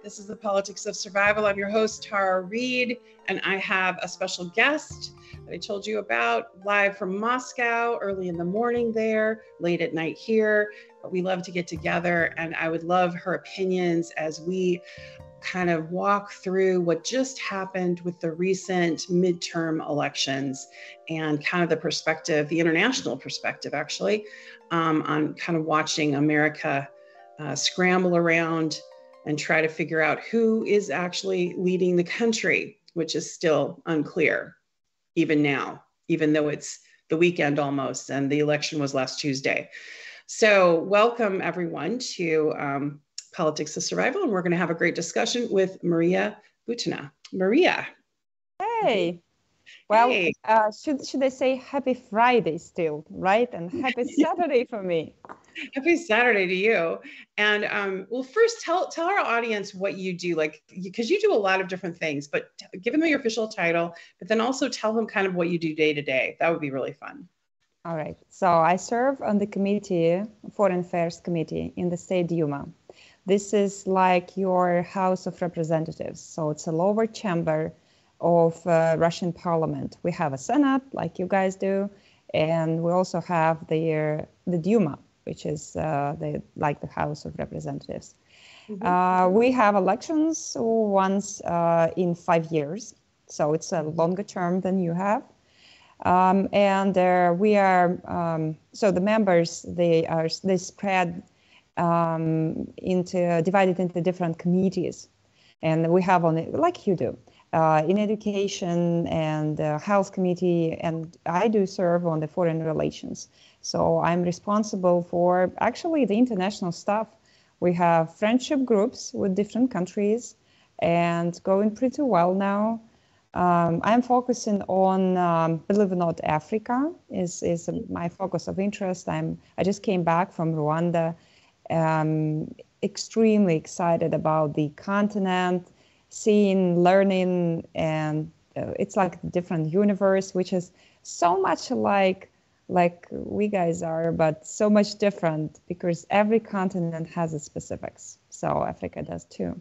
This is the Politics of Survival. I'm your host, Tara Reade, and I have a special guest that I told you about, live from Moscow, early in the morning there, late at night here. But we love to get together, and I would love her opinions as we kind of walk through what just happened with the recent midterm elections and kind of the perspective, the international perspective, actually, on kind of watching America scramble around and try to figure out who is actually leading the country, which is still unclear, even now, even though it's the weekend almost and the election was last Tuesday. So welcome everyone to Politics of Survival, and we're going to have a great discussion with Maria Butina. Maria. Hey. Well, hey. Should I say happy Friday still, right? And happy Saturday for me. Happy Saturday to you. And well, first tell our audience what you do, like, because you do a lot of different things, but give them your official title, but then also tell them kind of what you do day to day. That would be really fun. All right. So I serve on the committee, Foreign Affairs Committee in the state Duma. This is like your House of Representatives. So it's a lower chamber of Russian parliament. We have a Senate, like you guys do, and we also have the Duma, which is like the House of Representatives. Mm-hmm. We have elections once in 5 years, so it's a longer term than you have. And we are, so the members, they spread divided into different committees. And we have like you do, in education and health committee, and I do serve on the foreign relations. So I'm responsible for actually the international stuff. We have friendship groups with different countries and going pretty well now. I'm focusing on, believe it or not, Africa is my focus of interest. I just came back from Rwanda, extremely excited about the continent, seeing, learning, and it's like a different universe, which is so much like we guys are, but so much different because every continent has its specifics. So Africa does too.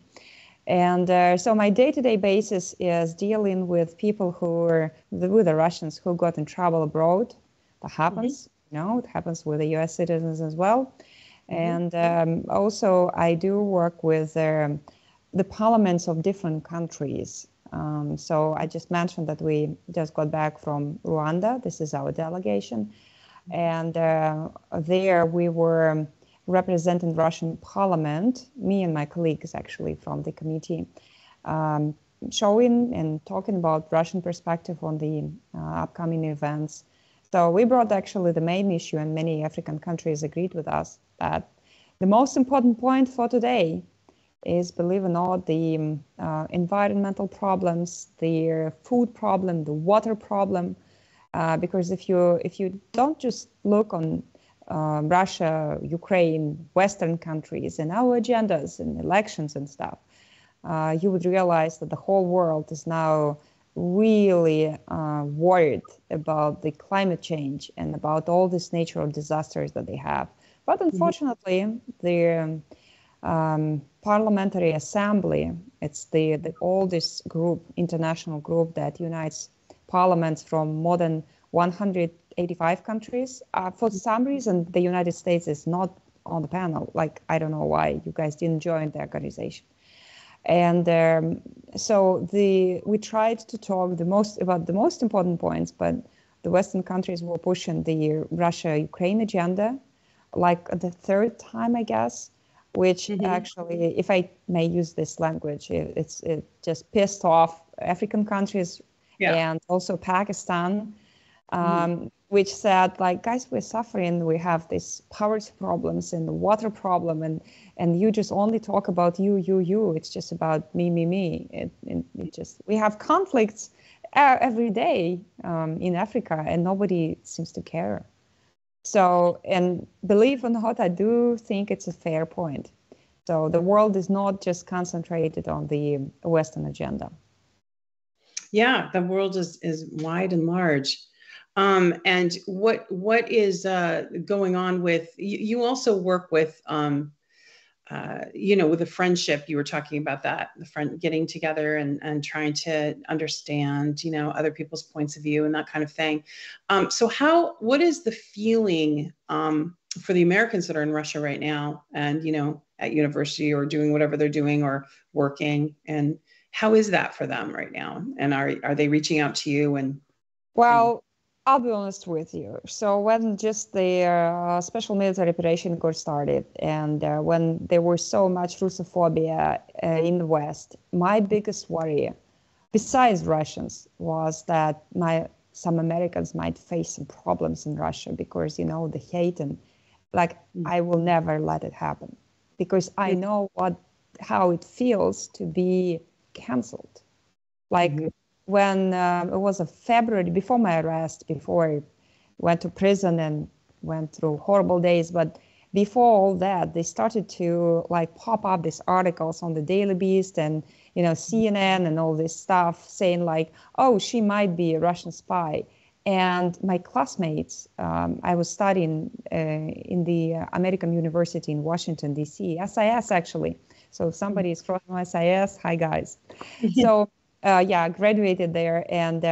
And so my day-to-day basis is dealing with people with the Russians who got in trouble abroad. That happens, it happens with the US citizens as well. And also I do work with the parliaments of different countries. So I just mentioned that we just got back from Rwanda. This is our delegation. And there we were representing Russian parliament, me and my colleagues actually from the committee, showing and talking about Russian perspective on the upcoming events. So we brought actually the main issue, and many African countries agreed with us that the most important point for today is, believe it or not, the environmental problems, the food problem, the water problem, because if you don't just look on Russia, Ukraine, Western countries and our agendas and elections and stuff, you would realize that the whole world is now really worried about the climate change and about all these natural disasters that they have. But unfortunately, the Parliamentary Assembly, it's the oldest group, international group that unites parliaments from more than 185 countries. For some reason, the United States is not on the panel. Like, I don't know why you guys didn't join the organization. And so we tried to talk about the most important points, but the Western countries were pushing the Russia-Ukraine agenda, like the third time, I guess, which actually, if I may use this language, it just pissed off African countries and also Pakistan, which said, like, guys, we're suffering. We have these poverty problems and the water problem, and you just only talk about you. It's just about me. We have conflicts every day in Africa, and nobody seems to care. So, and believe it or not, I do think it's a fair point. So the world is not just concentrated on the Western agenda. Yeah, the world is wide and large. And what is going on with, you also work with with the friendship, you were talking about that, the friend getting together and trying to understand, other people's points of view and that kind of thing. So what is the feeling for the Americans that are in Russia right now and, at university or doing whatever they're doing or working, and how is that for them right now? And are they reaching out to you? Well, I'll be honest with you. So when just the special military operation got started, and when there was so much Russophobia in the West, my biggest worry, besides Russians, was that some Americans might face some problems in Russia because, the hate, and I will never let it happen, because I know how it feels to be canceled. When it was a February, before my arrest, before I went to prison and went through horrible days, but before all that, they started to pop up these articles on the Daily Beast and, CNN and all this stuff saying oh, she might be a Russian spy. And my classmates, I was studying in the American University in Washington, D.C., SIS actually. So if somebody is from SIS, hi guys. So I graduated there, and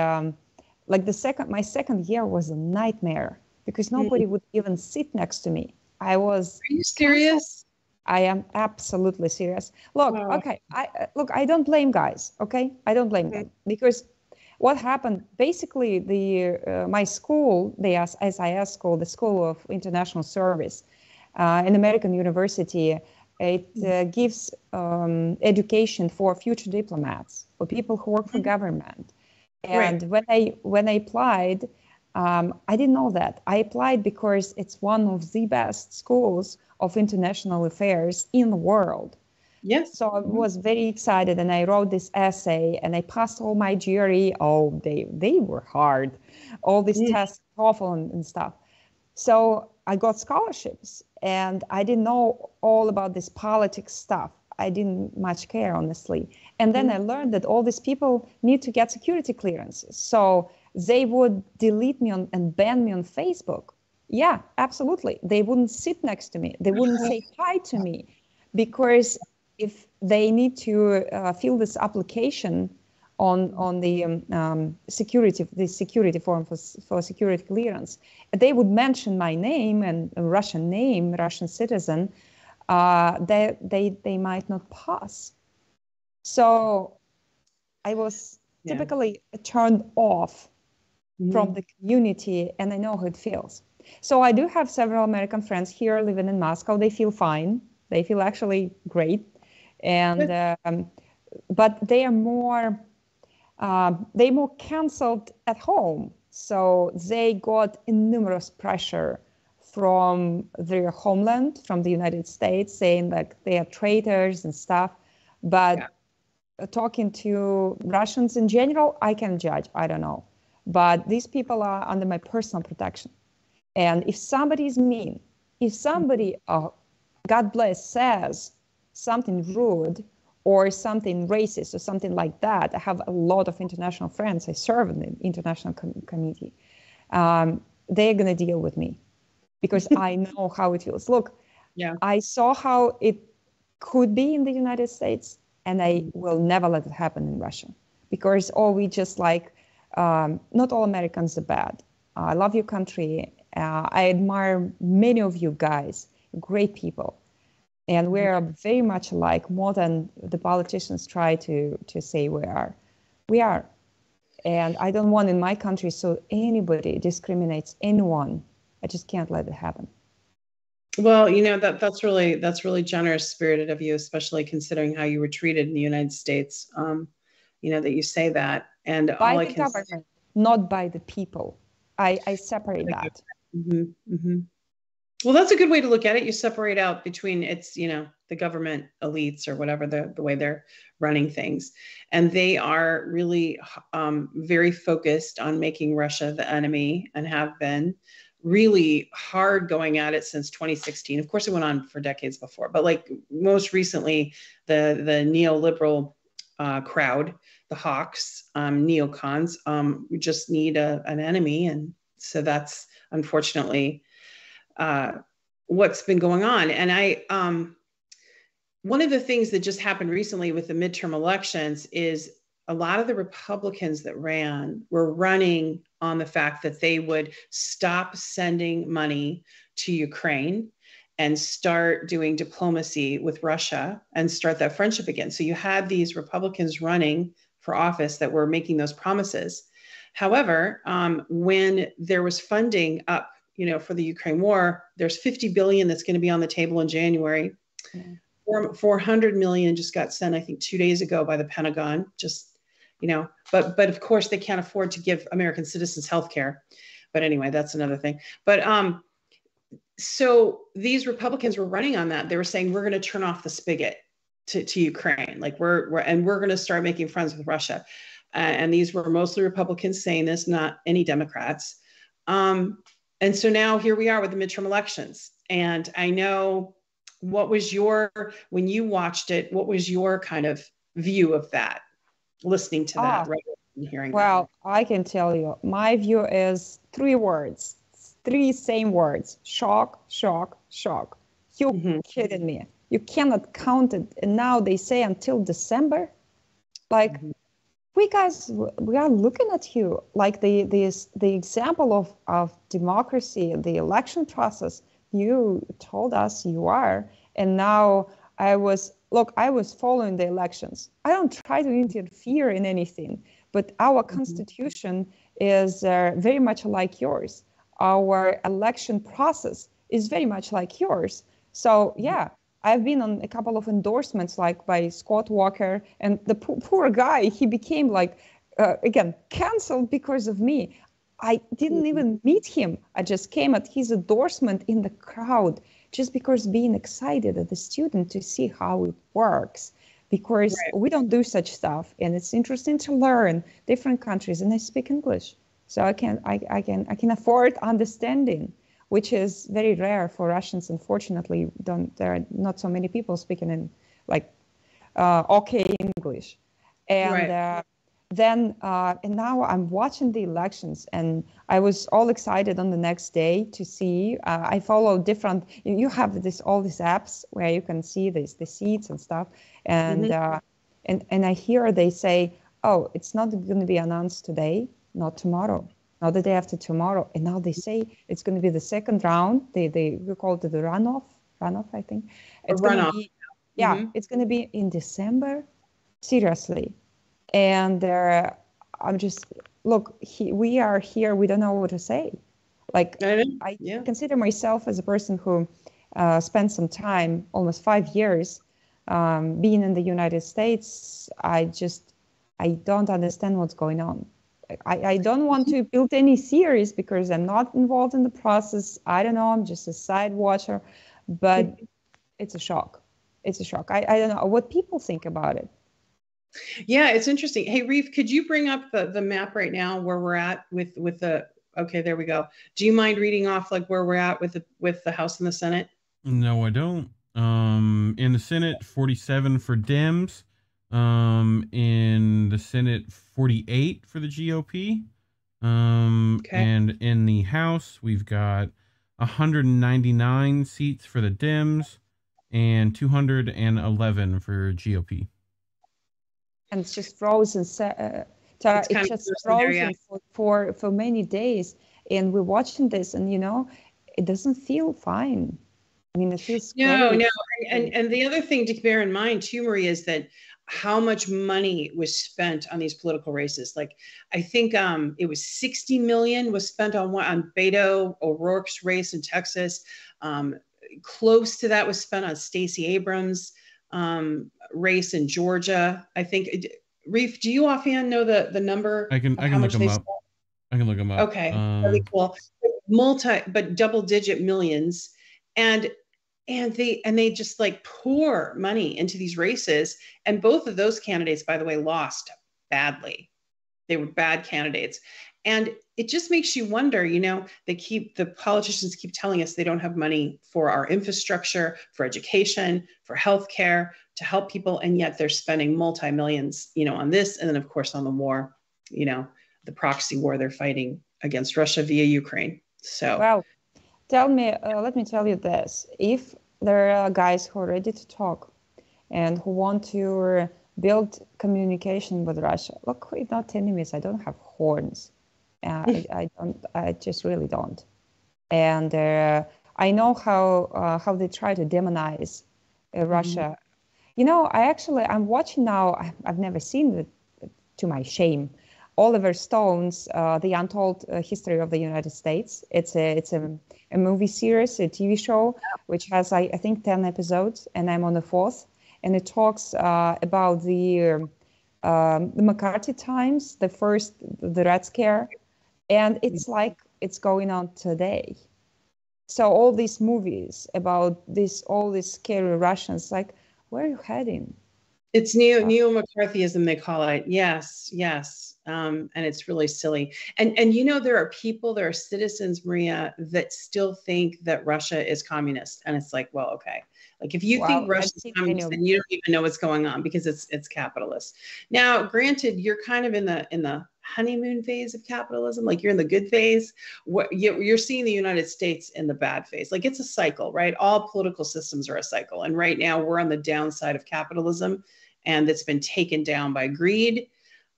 my second year was a nightmare because nobody would even sit next to me. Are you serious? I am absolutely serious. Look, okay, I don't blame guys. Okay, I don't blame them, because what happened, basically, my school, the SIS school, the School of International Service, an American university, it gives education for future diplomats, for people who work for government. And when I applied, I didn't know that. I applied because it's one of the best schools of international affairs in the world. Yes. So I was very excited, and I wrote this essay, and I passed all my GRE. Oh, they were hard. All these tests, TOEFL and stuff. So I got scholarships, and I didn't know all about this politics stuff. I didn't much care, honestly. And then I learned that all these people need to get security clearances. So they would delete me and ban me on Facebook. Yeah, absolutely. They wouldn't sit next to me. They wouldn't say hi to me, because if they need to fill this application on the security form for security clearance, they would mention my name and a Russian name, Russian citizen, they might not pass. So I was typically turned off from the community, and I know how it feels. So I do have several American friends here living in Moscow. They feel fine. They feel actually great. And but they are more canceled at home. So they got enormous pressure from their homeland, from the United States, saying they are traitors and stuff. But talking to Russians in general, I can judge. I don't know. But these people are under my personal protection. And if somebody is mean, if somebody, God bless, says something rude or something racist or something like that, I have a lot of international friends. I serve in the international committee. They're going to deal with me because I know how it feels. Look, I saw how it could be in the United States, and I will never let it happen in Russia, because we just not all Americans are bad. I love your country. I admire many of you guys, great people. And we are very much alike, more than the politicians try to say we are. We are. And I don't want in my country so anybody discriminates anyone. I just can't let it happen. Well, that's really generous spirited of you, especially considering how you were treated in the United States. That you say that. And by the government, not by the people. I separate that. Well, that's a good way to look at it. You separate out between the government elites or whatever, the way they're running things. And they are really very focused on making Russia the enemy, and have been really hard going at it since 2016. Of course, it went on for decades before, but most recently, the neoliberal crowd, the hawks, neocons, we just need an enemy. And so that's unfortunately what's been going on. And one of the things that just happened recently with the midterm elections is a lot of the Republicans that ran were running on the fact that they would stop sending money to Ukraine and start doing diplomacy with Russia and start that friendship again. So you had these Republicans running for office that were making those promises. However, when there was funding up, for the Ukraine war, there's $50 billion that's going to be on the table in January. Yeah. 400 million just got sent, I think, 2 days ago by the Pentagon. But of course they can't afford to give American citizens health care. But anyway, that's another thing. But so these Republicans were running on that. They were saying, we're going to turn off the spigot to Ukraine. Like we're going to start making friends with Russia. And these were mostly Republicans saying this, not any Democrats. And so now here we are with the midterm elections. And I know, when you watched it, what was your kind of view of that, listening to that, right? And hearing that? I can tell you, my view is 3 words. 3 same words: shock, shock, shock. You're kidding me. You cannot count it. And now they say until December. Like, we are looking at you. Like the example of democracy, the election process, you told us you are. And now I was following the elections. I don't try to interfere in anything, but our constitution is very much like yours. Our election process is very much like yours. So yeah, I've been on a couple of endorsements, like by Scott Walker, and the poor guy, he became again, canceled because of me. I didn't even meet him. I just came at his endorsement in the crowd, just because being excited as a student to see how it works, because we don't do such stuff, and it's interesting to learn different countries. And I speak English, so I can afford understanding, which is very rare for Russians. Unfortunately, there are not so many people speaking in okay English, and then and now I'm watching the elections, and I was all excited on the next day to see. I follow different. You have all these apps where you can see the seats and stuff, and and I hear they say, oh, it's not going to be announced today, not tomorrow, not the day after tomorrow, and now they say it's going to be the second round. We call it the runoff, I think. It's runoff. It's going to be in December. Seriously. And I'm just, we are here. We don't know what to say. Like, I consider myself as a person who spent some time, almost 5 years, being in the United States. I don't understand what's going on. I don't want to build any theories because I'm not involved in the process. I don't know. I'm just a side watcher, but it's a shock. It's a shock. I don't know what people think about it. Yeah, it's interesting. Hey, Reeve, could you bring up the map right now where we're at with the, okay, there we go. Do you mind reading off like where we're at with the House and the Senate? No, I don't. In the Senate, 47 for Dems. In the Senate, 48 for the GOP. And in the House, we've got 199 seats for the Dems and 211 for GOP. And it's just frozen. It's just frozen for many days. And we're watching this, and it doesn't feel fine. I mean, it feels no. And the other thing to bear in mind too, Marie, is that how much money was spent on these political races. Like, I think it was 60 million was spent on Beto O'Rourke's race in Texas. Close to that was spent on Stacey Abrams' race in Georgia. I think. Reef, do you offhand know the number? I can look them up. I can look them up. Okay, really cool. But double-digit millions, and they just like pour money into these races. And both of those candidates, by the way, lost badly. They were bad candidates. And it just makes you wonder, the politicians keep telling us they don't have money for our infrastructure, for education, for healthcare, to help people. And yet they're spending multi-millions, on this. And then of course on the war, the proxy war they're fighting against Russia via Ukraine. So, well, let me tell you this. If there are guys who are ready to talk and who want to build communication with Russia. Look, we're not enemies. I don't have horns. I don't. I just really don't. And I know how they try to demonize Russia. You know, I'm watching now. I've never seen it, to my shame, Oliver Stone's The Untold History of the United States. It's a movie series, a TV show, which has I think 10 episodes, and I'm on the fourth. And it talks about the McCarthy times, the Red Scare, and it's like it's going on today. So all these movies about all these scary Russians, like, where are you heading? It's neo-McCarthyism, they call it. Yes. And it's really silly. And you know, there are citizens, Maria, that still think that Russia is communist. And it's like, well, okay. Like if you think Russia's communist, then you don't even know what's going on because it's capitalist. Now, granted, you're kind of in the honeymoon phase of capitalism, like you're in the good phase. You're seeing the United States in the bad phase. Like it's a cycle, right? All political systems are a cycle. And right now we're on the downside of capitalism, and it's been taken down by greed,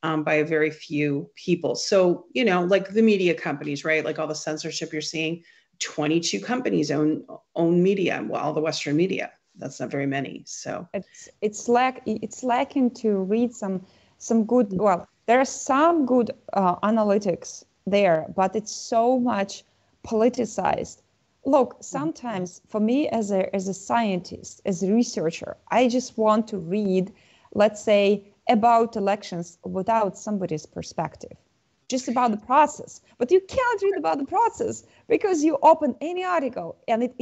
by a very few people. So, you know, like the media companies, right? Like all the censorship you're seeing, 22 companies own media, well, all the Western media. That's not very many. So it's lacking to read some good. Well, there are some good analytics there, but it's so much politicized. Look, sometimes for me as a scientist, as a researcher, I just want to read, let's say, about elections without somebody's perspective, just about the process. But you can't read about the process because you open any article and it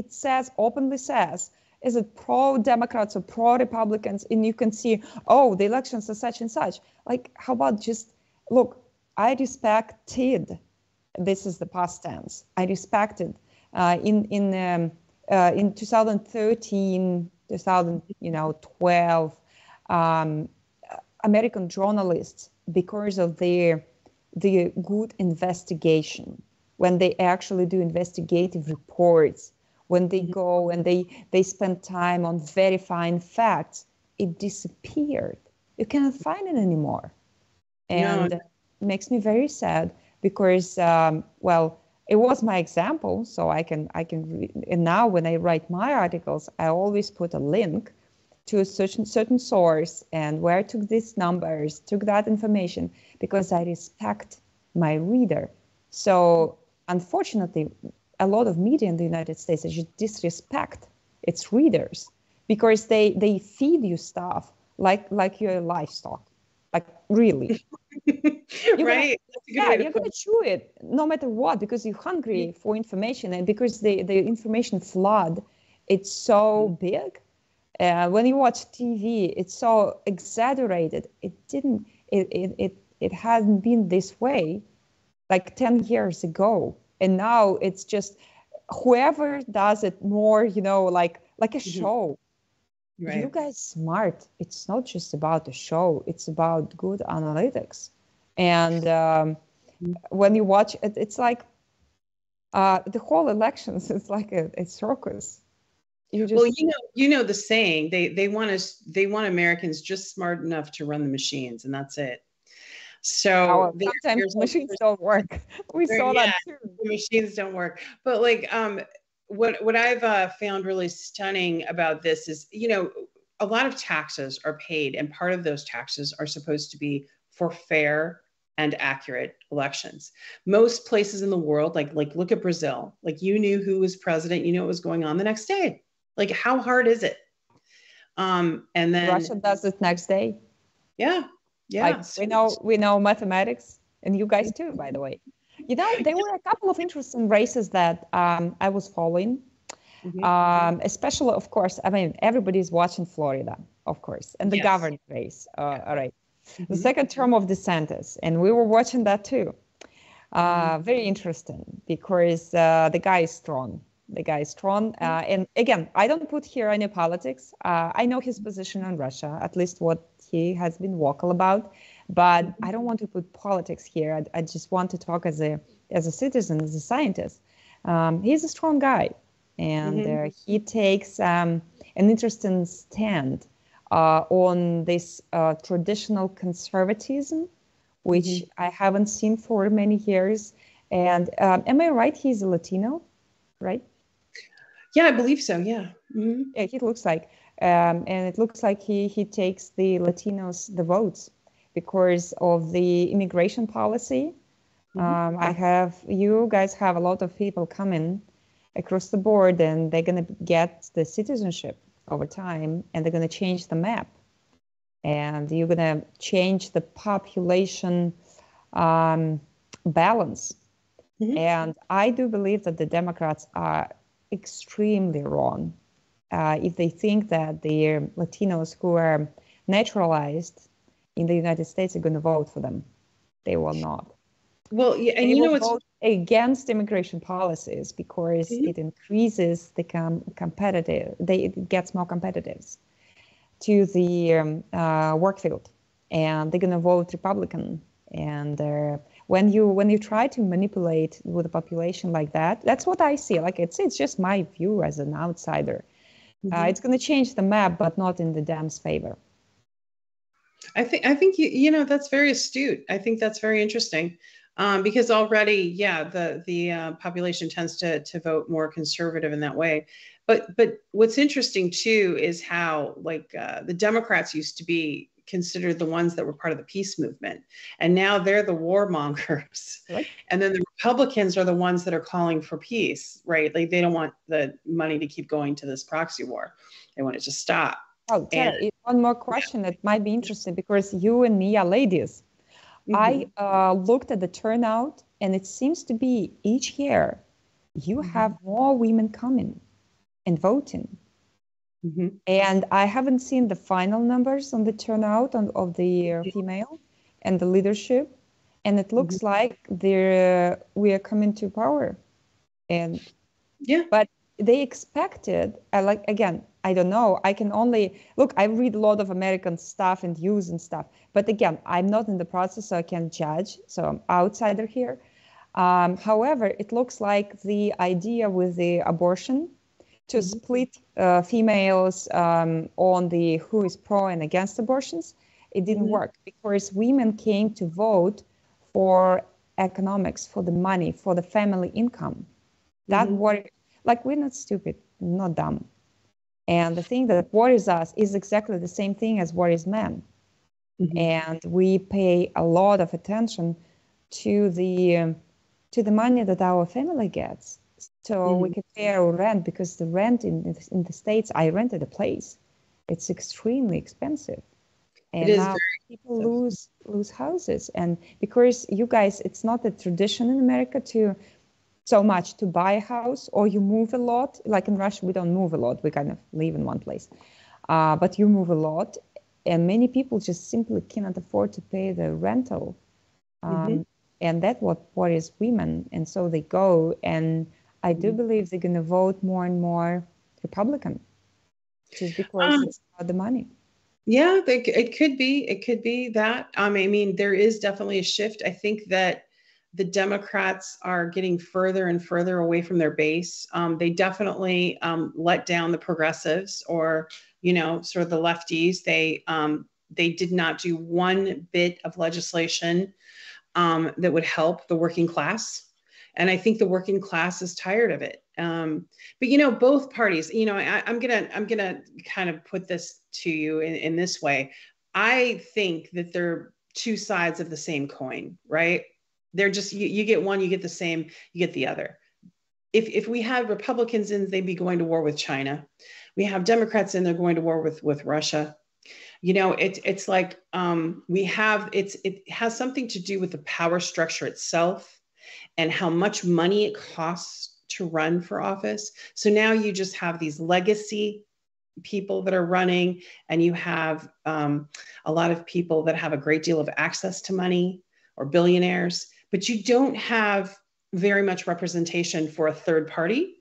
openly says, is it pro-Democrats or pro-Republicans? And you can see, oh, the elections are such and such. Like, how about just, look, I respected, this is the past tense, I respected in 2013, 2012, American journalists, because of the good investigation, when they actually do investigative reports, when they go and they spend time on verifying facts, it disappeared. You cannot find it anymore. And it makes me very sad because, well, it was my example, so I can and now when I write my articles, I always put a link to a certain source and where I took these numbers, took that information, because I respect my reader. So unfortunately, a lot of media in the United States just disrespect its readers because they feed you stuff like you're livestock, like really. Right. You're gonna chew it no matter what because you're hungry for information, and because the information flood, it's so big. When you watch TV, it's so exaggerated. It hasn't been this way like 10 years ago. And now it's just whoever does it more, like a show. Right. You guys smart. It's not just about the show. It's about good analytics. And when you watch it, it's like the whole elections. It's like a circus. Well, you know the saying. They want Americans just smart enough to run the machines, and that's it. So sometimes machines don't work. We saw that too. The machines don't work. But like what I've found really stunning about this is, a lot of taxes are paid, and part of those taxes are supposed to be for fair and accurate elections. Most places in the world, like look at Brazil, like you knew who was president, you knew what was going on the next day. Like, how hard is it? And then Russia does it next day. Yeah. Like, we know mathematics, and you guys too, by the way. There were a couple of interesting races that I was following, especially, of course, I mean, everybody's watching Florida, of course, and the governor race. All right. The second term of DeSantis, and we were watching that too. Very interesting because the guy is strong. And again, I don't put here any politics. I know his position on Russia, at least what he has been vocal about, but I don't want to put politics here. I just want to talk as a citizen, as a scientist. He's a strong guy, and he takes an interesting stand on this traditional conservatism, which I haven't seen for many years. And am I right? He's a Latino, right? Yeah, I believe so. Yeah. Yeah, he looks like, and it looks like he takes the Latinos the votes because of the immigration policy. You guys have a lot of people coming across the board, and they're going to get the citizenship over time, and they're going to change the map, and you're going to change the population balance. And I do believe that the Democrats are extremely wrong if they think that the Latinos who are naturalized in the United States are going to vote for them. They will not. Well, yeah, and they you know, will it's vote against immigration policies because it increases the it gets more competitive to the work field, and they're going to vote Republican. And when you try to manipulate with a population like that, that's what I see. Like it's just my view as an outsider. It's going to change the map, but not in the Dems' favor. I think you know that's very astute. I think that's very interesting. Because already, yeah, the population tends to vote more conservative in that way. But what's interesting too is how like the Democrats used to be considered the ones that were part of the peace movement, and now they're the warmongers. Right. And then the Republicans are the ones that are calling for peace, right? Like they don't want the money to keep going to this proxy war; they want it to stop. Oh, Tara, one more question that might be interesting because you and me are ladies. I looked at the turnout, and it seems to be each year you have more women coming and voting. And I haven't seen the final numbers on the turnout of the female and the leadership. And it looks like we are coming to power. And but they expected, again, I don't know. I can only look, I read a lot of American stuff and news and stuff. But again, I'm not in the process, so I can't judge. So I'm outsider here. However, it looks like the idea with the abortion to split females on the who is pro and against abortions, it didn't work because women came to vote for economics, for the money, for the family income. That what, like, we're not stupid, not dumb. And the thing that worries us is exactly the same thing as worries men. And we pay a lot of attention to the money that our family gets. So we can pay our rent, because the rent in the States, I rented a place. It's extremely expensive. And now people lose houses. And because you guys, it's not a tradition in America to buy a house, or you move a lot. Like in Russia, we don't move a lot. We kind of live in one place. But you move a lot. And many people just simply cannot afford to pay the rental. And that's what worries women. And so they go, and I do believe they're going to vote more and more Republican, just because it's about the money. Yeah, it could be. It could be that. I mean, there is definitely a shift. I think that the Democrats are getting further and further away from their base. They definitely let down the progressives, or, sort of the lefties. They did not do one bit of legislation that would help the working class. And I think the working class is tired of it. But both parties. I'm gonna kind of put this to you in this way. I think that they're two sides of the same coin, right? They're just you get one, you get the same, you get the other. If we had Republicans in, they'd be going to war with China. We have Democrats in, they're going to war with Russia. It's like it has something to do with the power structure itself and how much money it costs to run for office. So now you just have these legacy people that are running, and you have a lot of people that have a great deal of access to money, or billionaires, but you don't have very much representation for a third party,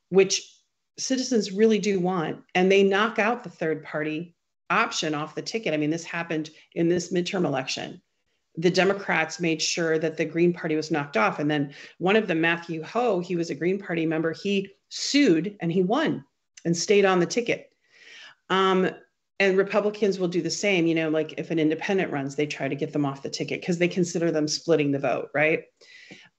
which citizens really do want. And they knock out the third party option off the ticket. I mean, this happened in this midterm election. The Democrats made sure that the Green Party was knocked off. And then one of them, Matthew Ho, he was a Green Party member. He sued and he won and stayed on the ticket. And And Republicans will do the same, you know, like if an independent runs, they try to get them off the ticket because they consider them splitting the vote, right?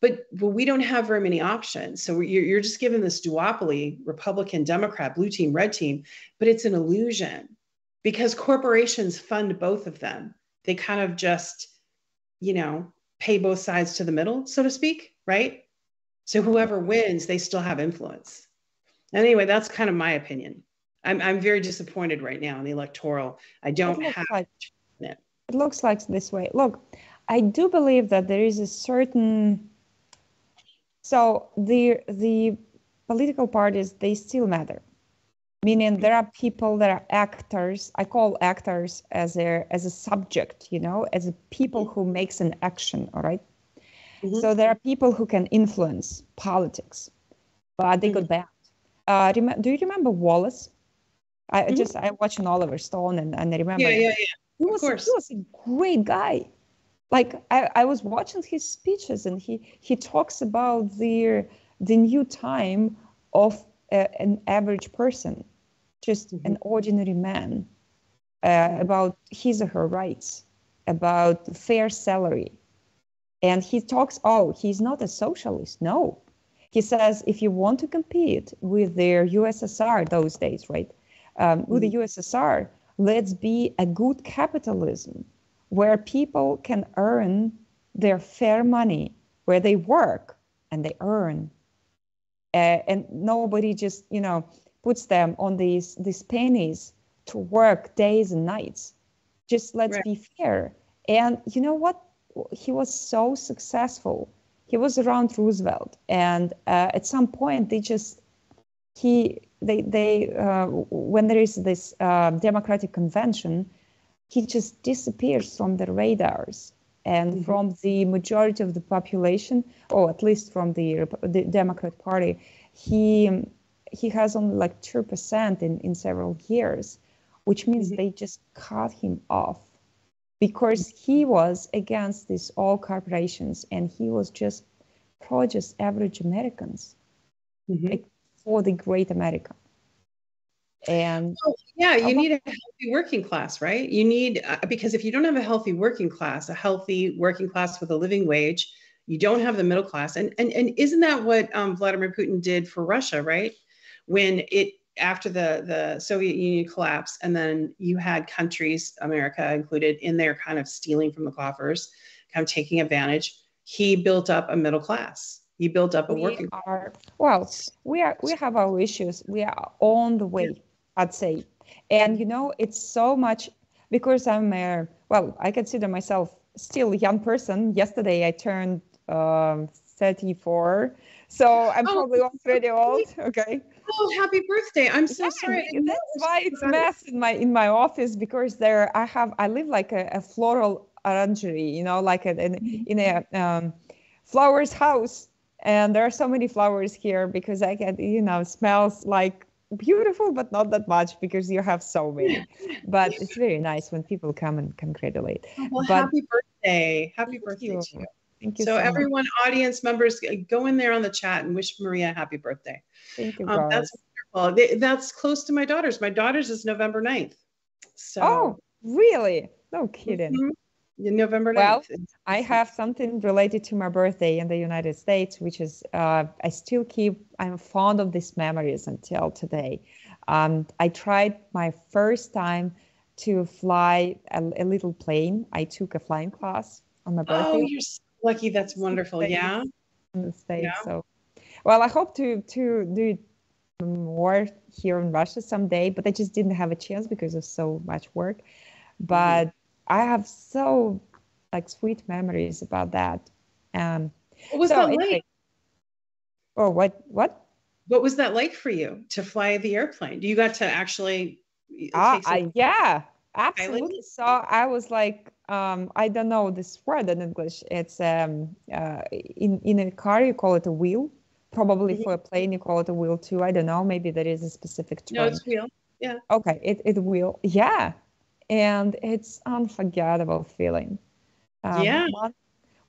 But we don't have very many options. So you're just given this duopoly, Republican, Democrat, blue team, red team, but it's an illusion because corporations fund both of them. They kind of just, you know, pay both sides to the middle, so to speak, right? So whoever wins, they still have influence. Anyway, that's kind of my opinion. I'm very disappointed right now in the electoral. I don't have it. It looks like this way. Look, I do believe that there is a certain. So the political parties, they still matter. Meaning there are people that are actors. I call actors as a subject, you know, as a people who makes an action. All right. Mm-hmm. So there are people who can influence politics, but they got banned. Do you remember Wallace? I watched an Oliver Stone and I remember. Yeah. He was a great guy. Like I was watching his speeches and he talks about the new time of an average person, just an ordinary man, about his or her rights, about fair salary. And he talks, he's not a socialist. No. He says, if you want to compete with the USSR those days, right? With the USSR, let's be a good capitalism where people can earn their fair money, where they work and they earn. And nobody just, you know, puts them on these pennies to work days and nights. Just let's be fair. And you know what? He was so successful. He was around Roosevelt. And at some point, when there is this Democratic convention, he just disappears from the radars and from the majority of the population, or at least from the Democrat Party. He has only like 2% in several years, which means they just cut him off because he was against these all corporations and he was just pro-just average Americans, like for the great America. And you need a healthy working class, right? You need, because if you don't have a healthy working class with a living wage, you don't have the middle class. And isn't that what Vladimir Putin did for Russia, right? When after the Soviet Union collapsed, and then you had countries, America included, in there kind of stealing from the coffers, kind of taking advantage. He built up a middle class. He built up a working class. We have our issues. We are on the way, I'd say. And, you know, it's so much because I consider myself still a young person. Yesterday, I turned 34. So I'm probably already old. Okay. Oh, happy birthday. I'm so sorry. That's why it's mess in my office, because I live like a floral orangery, you know, like in a flowers house. And there are so many flowers here because I get, you know, smells like beautiful, but not that much because you have so many. But it's very nice when people come and congratulate. Well, happy birthday. Happy birthday to you. Thank you so everyone, much. Audience members, go in there on the chat and wish Maria a happy birthday. Thank you, that's wonderful. That's close to my daughter's. My daughter's is November 9th. So. Oh, really? No kidding. November 9th. Well, I have something related to my birthday in the United States, which is I'm fond of these memories until today. I tried my first time to fly a little plane. I took a flying class on my birthday. Oh, you're so lucky. That's wonderful. Yeah. In the States. Yeah. So, well, I hope to do it more here in Russia someday, but I just didn't have a chance because of so much work. But I have so sweet memories about that. What was that like? Oh, what? What was that like for you to fly the airplane? You got to actually yeah, absolutely. So I was like, I don't know this word in English. It's in a car you call it a wheel. Probably for a plane you call it a wheel too. I don't know. Maybe there is a specific term. No, it's wheel. Yeah. Okay, it wheel. Yeah. And it's unforgettable feeling.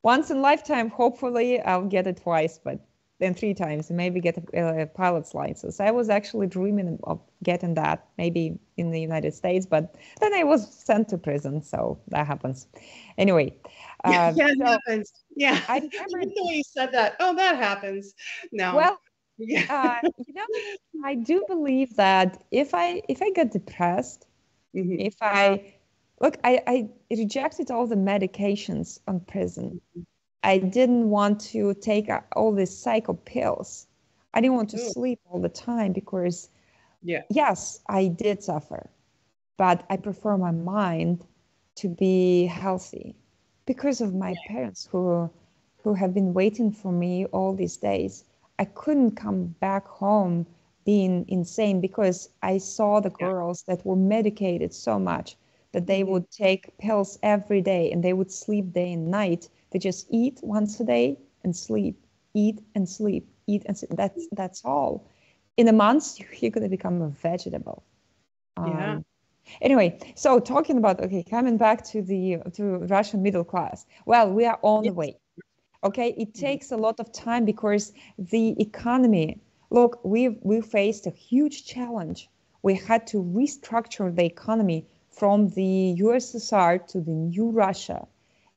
Once in a lifetime, hopefully I'll get it twice, but then 3 times, and maybe get a pilot's license. I was actually dreaming of getting that maybe in the United States, but then I was sent to prison, so that happens. Anyway, yeah, it happens. Yeah, I remember the way you said that. Oh, that happens. No. Well, Yeah. I do believe that if I get depressed, Mm-hmm. if I rejected all the medications on prison. I didn't want to take all these psycho pills. I didn't want to sleep all the time because, yes, I did suffer, but I prefer my mind to be healthy because of my parents who have been waiting for me all these days. I couldn't come back home being insane because I saw the girls that were medicated so much that they would take pills every day and they would sleep day and night. They just eat once a day and sleep, eat and sleep, eat and sleep. That's all. In a month, you're going to become a vegetable. Anyway, so talking about, coming back to Russian middle class. Well, we are on the way. Okay, it takes a lot of time because the economy, look, we faced a huge challenge. We had to restructure the economy from the USSR to the new Russia.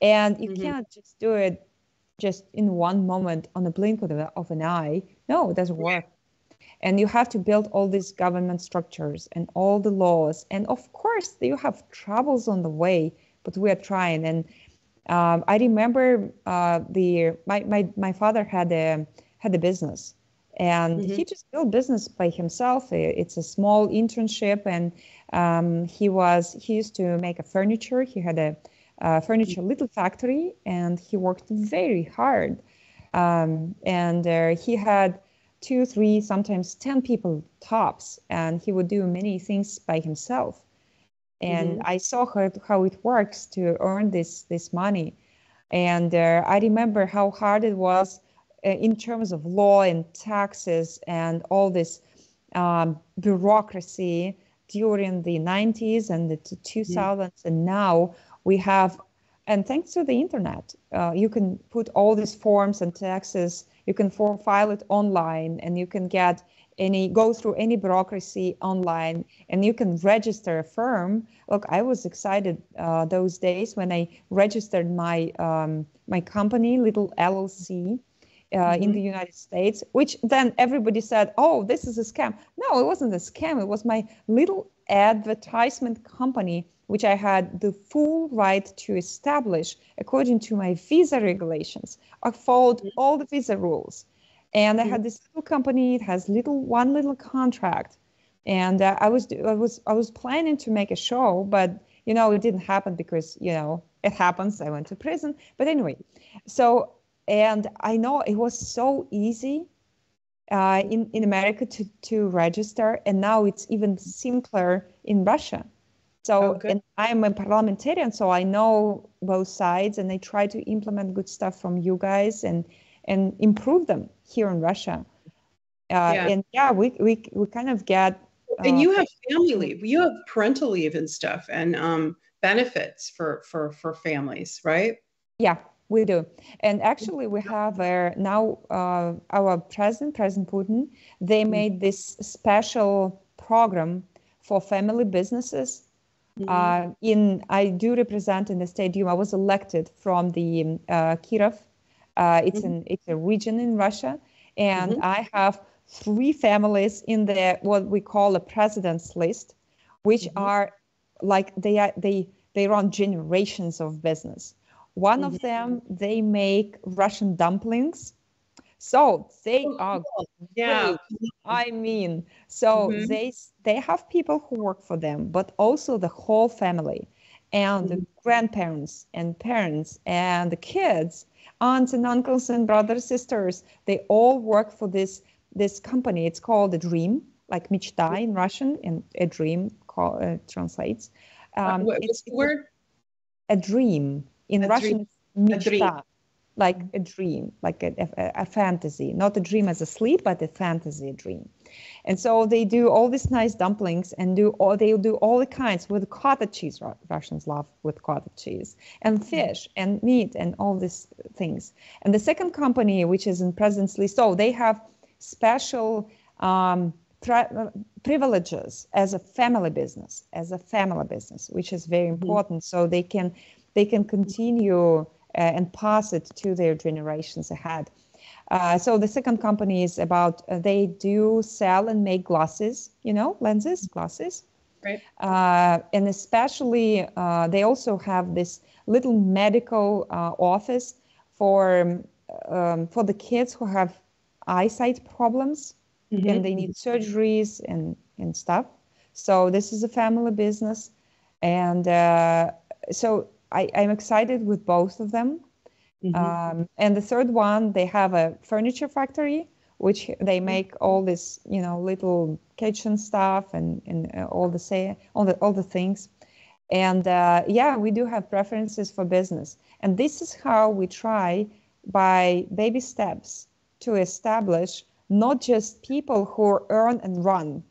And you can't just do it just in one moment on a blink of an eye. No, it doesn't work. And you have to build all these government structures and all the laws. And of course, you have troubles on the way, but we are trying. And I remember my father had a business, and he just built business by himself. It's a small internship, and he used to make a furniture. He had a furniture little factory, and he worked very hard. And he had 2, 3, sometimes 10 people tops, and he would do many things by himself. And I saw how it works to earn this money. And I remember how hard it was in terms of law and taxes and all this bureaucracy during the 90s and the 2000s. And now we have, and thanks to the internet, you can put all these forms and taxes, you can file it online, and you can go through any bureaucracy online, and you can register a firm. Look, I was excited those days when I registered my company, little LLC, in the United States, which then everybody said, oh, this is a scam. No, it wasn't a scam. It was my little advertisement company, which I had the full right to establish according to my visa regulations. I followed all the visa rules. And I had this little company. It has one little contract, and I was planning to make a show, but it didn't happen because it happens. I went to prison. But anyway, and I know it was so easy in America to register, and now it's even simpler in Russia. So, and I'm a parliamentarian, so I know both sides, and I try to implement good stuff from you guys and improve them here in Russia. And we kind of get. And you have family leave, you have parental leave and stuff, and benefits for families, right? Yeah, we do. And actually, we have now our President Putin. They made this special program for family businesses. I do represent in the State Duma. I was elected from the Kirov. It's a region in Russia, and I have 3 families in what we call a president's list, which are like they run generations of business. One of them, they make Russian dumplings, so they are great. I mean, so they have people who work for them, but also the whole family, and the grandparents and parents and the kids, aunts and uncles and brothers, sisters, they all work for this company. It's called a dream, like mечта in Russian, and a dream translates. What's the word? A dream. In Russian, it's mечта. like a dream, like a fantasy, not a dream as a sleep, but a fantasy dream. And so they do all these nice dumplings and they do all the kinds with cottage cheese. Russians love with cottage cheese and fish and meat and all these things. And the second company, which is in President's List, so they have special privileges as a family business, which is very important. So they can continue and pass it to their generations ahead. So the second company is about, they do sell and make glasses, glasses. Right. And especially they also have this little medical office for the kids who have eyesight problems and they need surgeries and stuff. So this is a family business. And so I'm excited with both of them. And the third one, they have a furniture factory, which they make all this, little kitchen stuff and all the things. And we do have preferences for business. And this is how we try by baby steps to establish not just people who earn and run,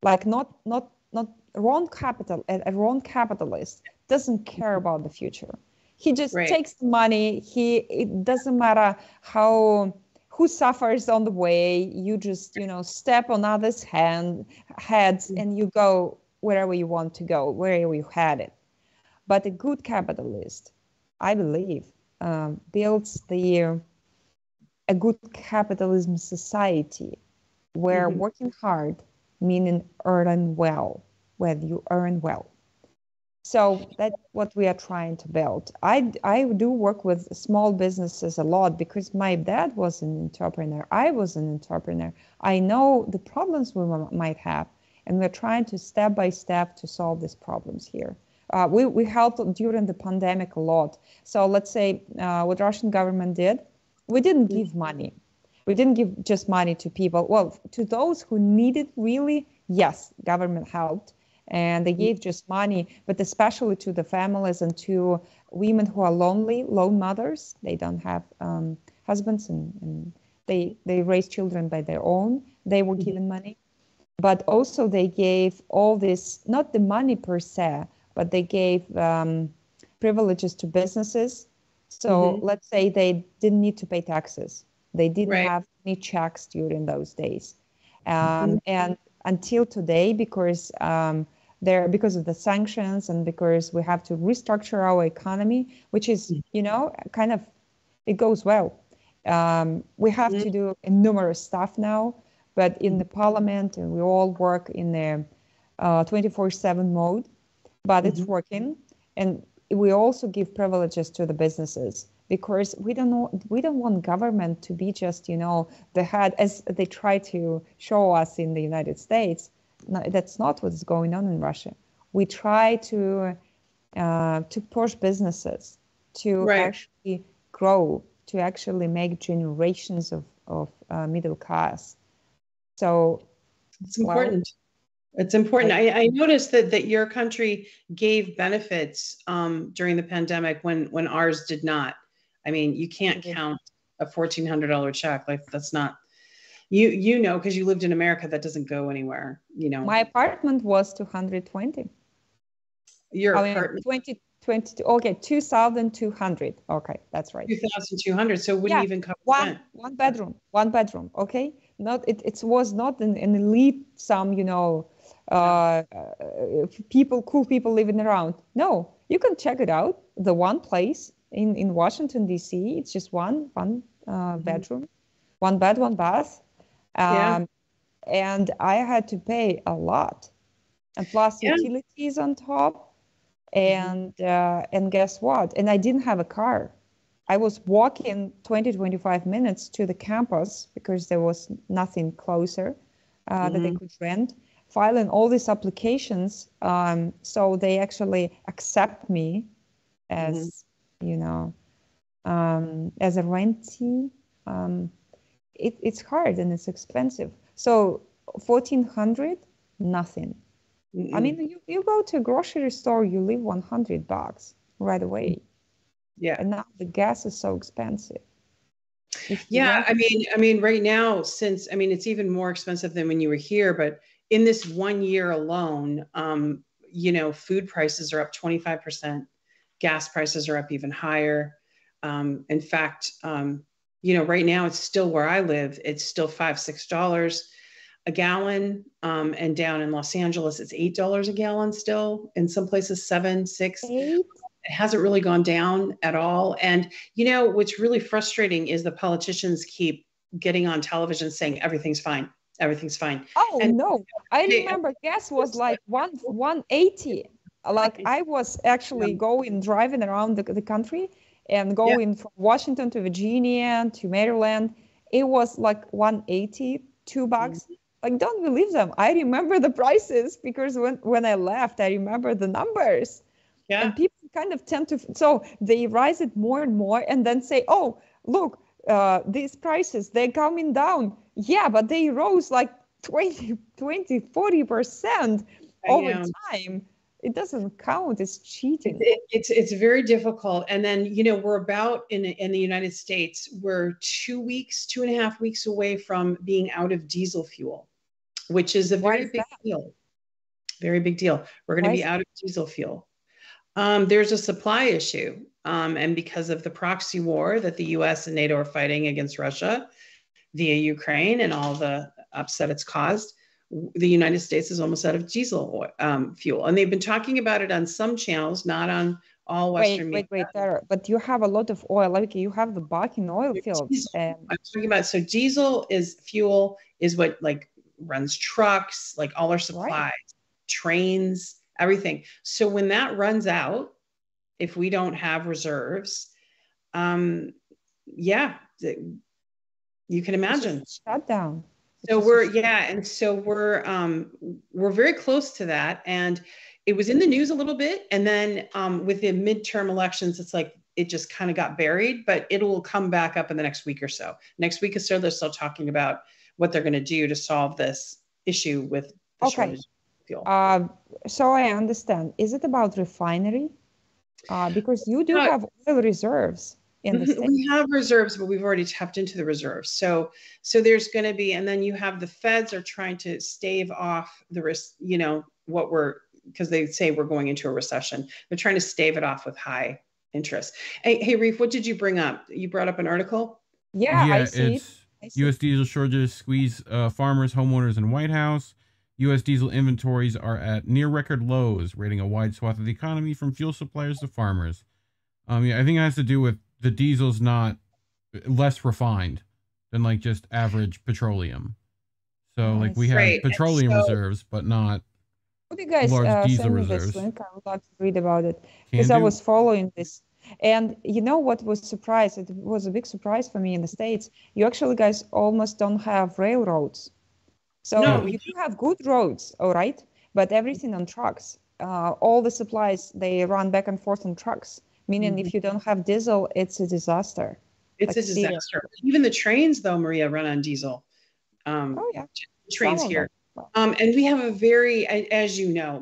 like not wrong capital. A wrong capitalist doesn't care about the future. He just takes the money. It doesn't matter who suffers on the way. You just, step on others' heads and you go wherever you want to go, wherever you had it. But a good capitalist, I believe, builds a good capitalism society where working hard, meaning earning well, where you earn well. So that's what we are trying to build. I do work with small businesses a lot because my dad was an entrepreneur. I was an entrepreneur. I know the problems we might have, and we're trying to step by step to solve these problems here. We helped during the pandemic a lot. So let's say what Russian government did, we didn't give money. We didn't give just money to people. Well, to those who needed really, yes, government helped. And they gave just money, but especially to the families and to women who are lonely, lone mothers. They don't have husbands and they raise children by their own. They were given money. But also they gave all this, not the money per se, but they gave privileges to businesses. So let's say they didn't need to pay taxes. They didn't have any checks during those days. And until today, because of the sanctions and because we have to restructure our economy, which is, kind of, it goes well. We have to do numerous stuff now, but in the parliament, and we all work in the 24/7 mode, but it's working. And we also give privileges to the businesses because we don't want government to be just, the head, as they try to show us in the United States. No, that's not what's going on in Russia. We try to push businesses to actually grow, to actually make generations of middle class. So it's important. It's important. I noticed that your country gave benefits during the pandemic when ours did not. I mean, you can't count a $1,400 check. Like that's not, because you lived in America, that doesn't go anywhere. My apartment was 220. Your apartment? 2022. Okay, 2,200. Okay, that's right. 2,200. So it wouldn't even cover one bedroom. Okay, it was not an elite, some cool people living around. No, you can check it out. The one place in Washington D.C. It's just one bedroom, one bed, one bath. And I had to pay a lot, and plus utilities on top. And guess what? And I didn't have a car. I was walking 20-25 minutes to the campus because there was nothing closer that I could rent. Filing all these applications, so they actually accept me as as a rentee. It's hard and it's expensive. So 1,400, nothing. I mean, you go to a grocery store, you leave $100 right away. Yeah. And now the gas is so expensive. Yeah, I mean, right now, since it's even more expensive than when you were here, but in this 1 year alone, food prices are up 25%. Gas prices are up even higher. In fact, right now it's still where I live. It's still $5-6 a gallon, and down in Los Angeles, it's $8 a gallon still. In some places, 7, 6. Eight? It hasn't really gone down at all. And what's really frustrating is the politicians keep getting on television saying everything's fine, everything's fine. Oh, and no, I remember gas was like 180. Like I was actually driving around the country and going from Washington to Virginia to Maryland. It was like 180, $2. Like, don't believe them. I remember the prices because when I left, I remember the numbers. Yeah. And people kind of tend to, so they rise it more and more and then say, oh, look, these prices, they're coming down. Yeah, but they rose like 20, 40% over time. It doesn't count. It's cheating. It's very difficult. And then, we're about in the United States, we're 2.5 weeks away from being out of diesel fuel, which is a very big deal. Very big deal. We're going to be out of diesel fuel. There's a supply issue. And because of the proxy war that the US and NATO are fighting against Russia via Ukraine and all the upset it's caused, the United States is almost out of diesel fuel. And they've been talking about it on some channels, not on all Western media. Wait, Tara, but you have a lot of oil. Like you have the Bakken oil fields. I'm talking about, so diesel is what like runs trucks, like all our supplies, trains, everything. So when that runs out, if we don't have reserves, you can imagine. Shut down. So we're very close to that. And it was in the news a little bit. And then with the midterm elections, it's like it just kind of got buried, but it will come back up in the next week or so. Next week or so, they're still talking about what they're going to do to solve this issue with the shortage of fuel. So I understand. Is it about refinery? Because you do have oil reserves. We have reserves, but we've already tapped into the reserves. So there's going to be, and then you have the feds are trying to stave off the risk, because they say we're going into a recession. They're trying to stave it off with high interest. Hey, Reef, what did you bring up? You brought up an article? Yeah, I see. It's U.S. diesel shortages squeeze farmers, homeowners, and White House. U.S. diesel inventories are at near record lows, rating a wide swath of the economy from fuel suppliers to farmers. I think it has to do with the diesel's not less refined than like just average petroleum. So like we have petroleum reserves, but not would you guys large diesel send me reserves. This link? I would like to read about it because I was following this. And you know what was surprise? It was a big surprise for me in the States. You actually guys almost don't have railroads. So you do have good roads, all right? But everything on trucks. All the supplies, they run back and forth on trucks. Meaning if you don't have diesel, it's a disaster. It's a disaster. Even the trains, though, Maria, run on diesel. Trains here. And we have a very, as you know,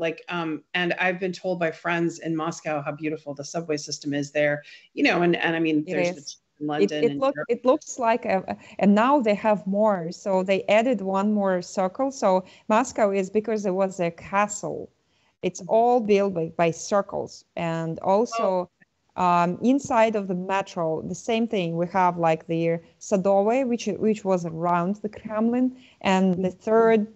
and I've been told by friends in Moscow how beautiful the subway system is there, and I mean, there's in London. It looks like, and now they have more. So they added one more circle. So Moscow is because there was a castle. It's all built by circles. And also inside of the metro, the same thing. We have like the Sadovaya, which was around the Kremlin, and the third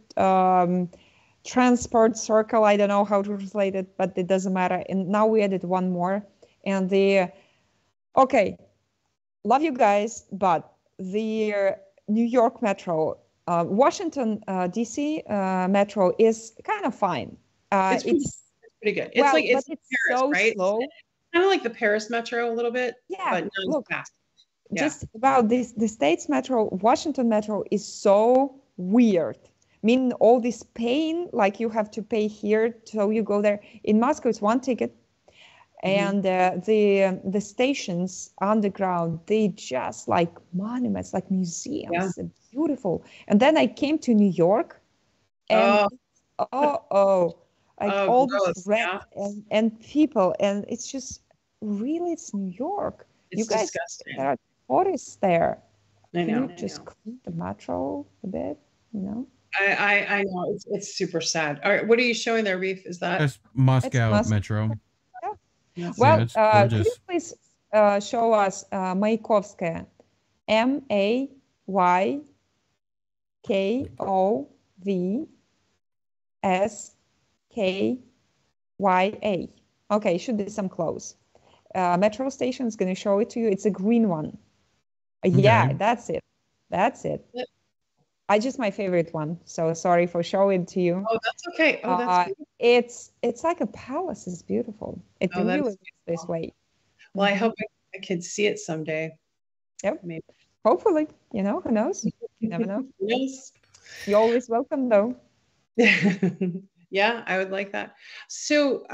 transport circle. I don't know how to translate it, but it doesn't matter. And now we added one more. And love you guys, but the New York metro, Washington D.C. metro is kind of fine. It's pretty good. It's it's Paris, so right? slow. Kind of like the Paris metro a little bit. Yeah, but not fast. Just about the States metro, Washington metro is so weird. I mean, all this pain, like you have to pay here, so you go there. In Moscow, it's one ticket. And the stations underground, they just like monuments, like museums, beautiful. And then I came to New York, and all this red and people, and it's just really, it's New York. It's you guys, disgusting. There are tourists there. I Can know. you just clean the metro a bit? You know? I know it's super sad. All right, what are you showing there, Reef? Is that That's Moscow Metro. Yeah. yes. Well, it's could you gorgeous. please show us Mayakovskaya? Mayakovskaya. Okay, should be some close. Metro station is going to show it to you. It's a green one. Yeah, Okay. that's it. That's it. Yep. I just my favorite one. So sorry for showing it to you. Oh, that's okay. Oh, that's it's like a palace. It's beautiful. It oh, really that's looks this way. well, I hope I could see it someday. Yep. Maybe. Hopefully, you know, who knows? You never know. Yes. You're always welcome, though. Yeah, I would like that. So,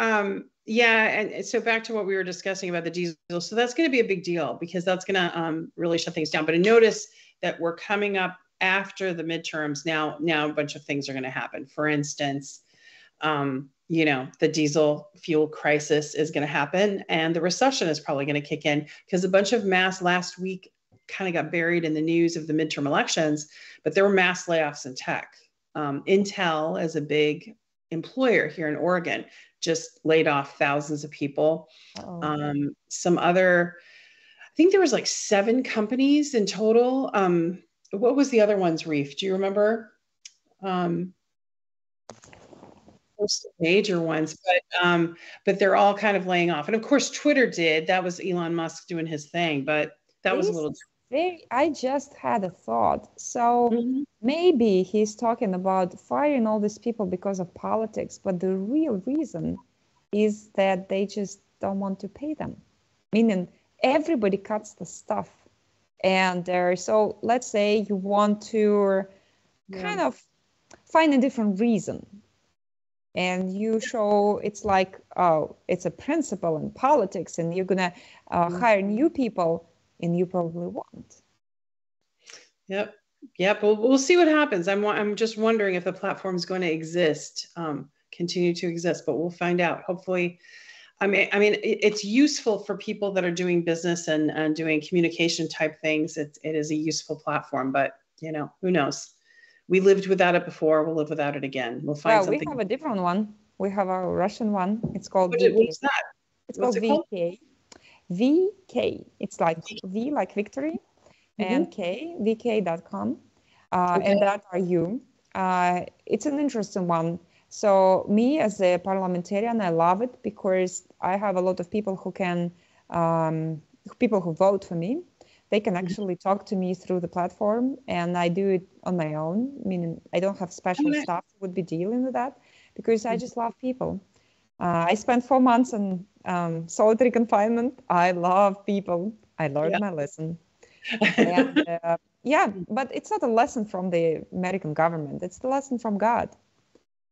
yeah, and so back to what we were discussing about the diesel. So that's going to be a big deal because that's going to really shut things down. But notice that we're coming up after the midterms. Now a bunch of things are going to happen. For instance, you know, the diesel fuel crisis is going to happen, and the recession is probably going to kick in because a bunch of mass last week kind of got buried in the news of the midterm elections, but there were mass layoffs in tech. Intel, as a big employer here in Oregon, just laid off thousands of people. Some other, I think there was like 7 companies in total. What was the other ones, Reef? Do you remember? Major ones, but they're all kind of laying off. And of course, Twitter did. That was Elon Musk doing his thing, but that was a little. I just had a thought. So maybe he's talking about firing all these people because of politics, but the real reason is that they just don't want to pay them. Meaning everybody cuts the stuff. And so let's say you want to kind of find a different reason. And you show it's like, oh, it's a principle in politics and you're going to hire new people and you probably won't. Yep. We'll see what happens. I'm just wondering if the platform is going to exist, continue to exist, but we'll find out. Hopefully, I mean, it's useful for people that are doing business and doing communication type things. It is a useful platform, but you know, who knows? We lived without it before. We'll live without it again. We'll find something. We have a different one. We have a Russian one. It's called VK. What is that? It's called VK. VK. It's like V like victory and K, VK.com. And that are you. It's an interesting one. So me as a parliamentarian, I love it because I have a lot of people who can, people who vote for me. They can actually talk to me through the platform, and I do it on my own, meaning I don't have special staff who would be dealing with that because I just love people. I spent 4 months in solitary confinement. I love people. I learned my lesson. And, but it's not a lesson from the American government. It's the lesson from God.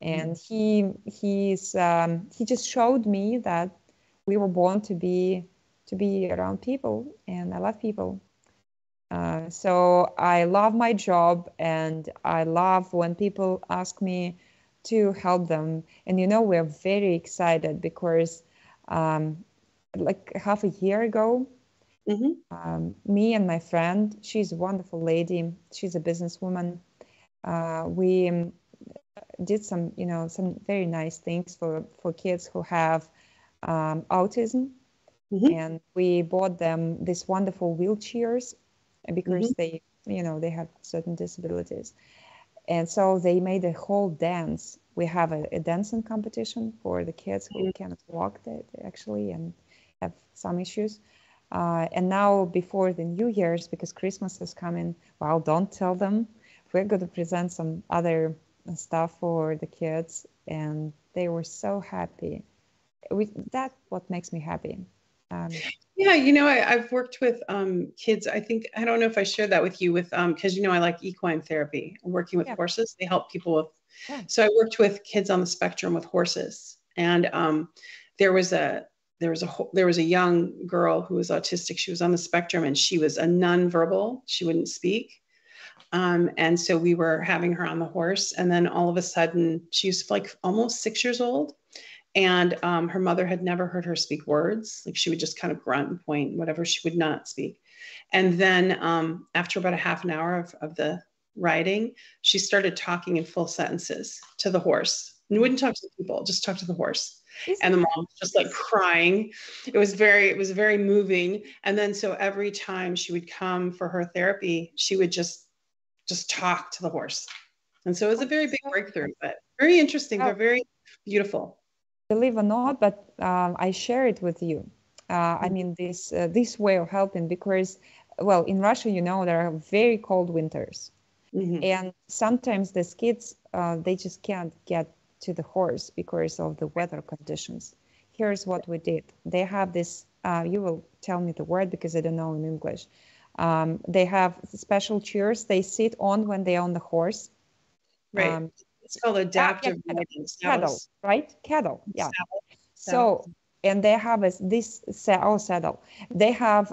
And he just showed me that we were born to be around people, and I love people. So I love my job, and I love when people ask me to help them. And, you know, we're very excited because like half a year ago, me and my friend, she's a wonderful lady. She's a businesswoman. We did some very nice things for kids who have autism. And we bought them these wonderful wheelchairs because they have certain disabilities. And so they made a whole dance. We have a dancing competition for the kids who cannot walk actually and have some issues. And now before the New Year's, because Christmas is coming, well, don't tell them. We're going to present some other stuff for the kids. And they were so happy. That's what makes me happy. Yeah, you know, I've worked with kids. I don't know if I shared that with you because, you know, I like equine therapy. I'm working with horses. They help people with. So I worked with kids on the spectrum with horses. And there was a young girl who was autistic. She was on the spectrum and she was a nonverbal. She wouldn't speak. And so we were having her on the horse. And then all of a sudden she was like almost 6 years old. And her mother had never heard her speak words. Like she would just kind of grunt and point, whatever. She would not speak. And then after about a half an hour of the riding, she started talking in full sentences to the horse. And wouldn't talk to the people, just talk to the horse. And the mom was just like crying. It was very moving. And then so every time she would come for her therapy, she would just talk to the horse. And so it was a very big breakthrough, but very interesting, but very beautiful. Believe it or not, but I share it with you. I mean, this way of helping, because, well, in Russia, you know, there are very cold winters. And sometimes these kids, they just can't get to the horse because of the weather conditions. Here's what we did. They have this, you will tell me the word because I don't know in English. They have special chairs they sit on when they're on the horse. Right. It's called adaptive riding. Saddle, right? Cattle, yeah. So, and they have this saddle. They have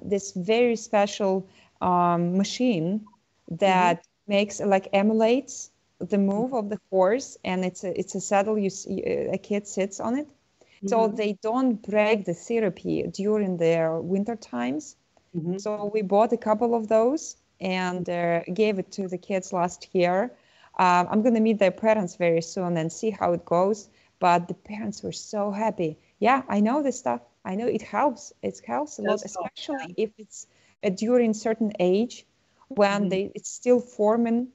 this very special machine that makes, like, emulates the move of the horse, and it's a saddle a kid sits on it. So they don't break the therapy during their winter times. So we bought a couple of those and gave it to the kids last year. I'm going to meet their parents very soon and see how it goes. But the parents were so happy. Yeah, I know this stuff. I know it helps. It helps a lot, especially if it's during certain age when it's still forming.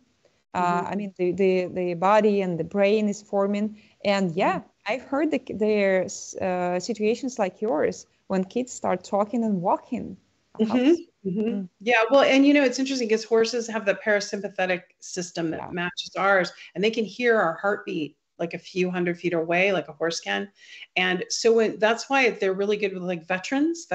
I mean, the body and the brain is forming. And yeah, I've heard there's situations like yours when kids start talking and walking. Yeah, well, and you know, it's interesting because horses have the parasympathetic system that matches ours, and they can hear our heartbeat like a few hundred feet away, like a horse can. And so that's why they're really good with like veterans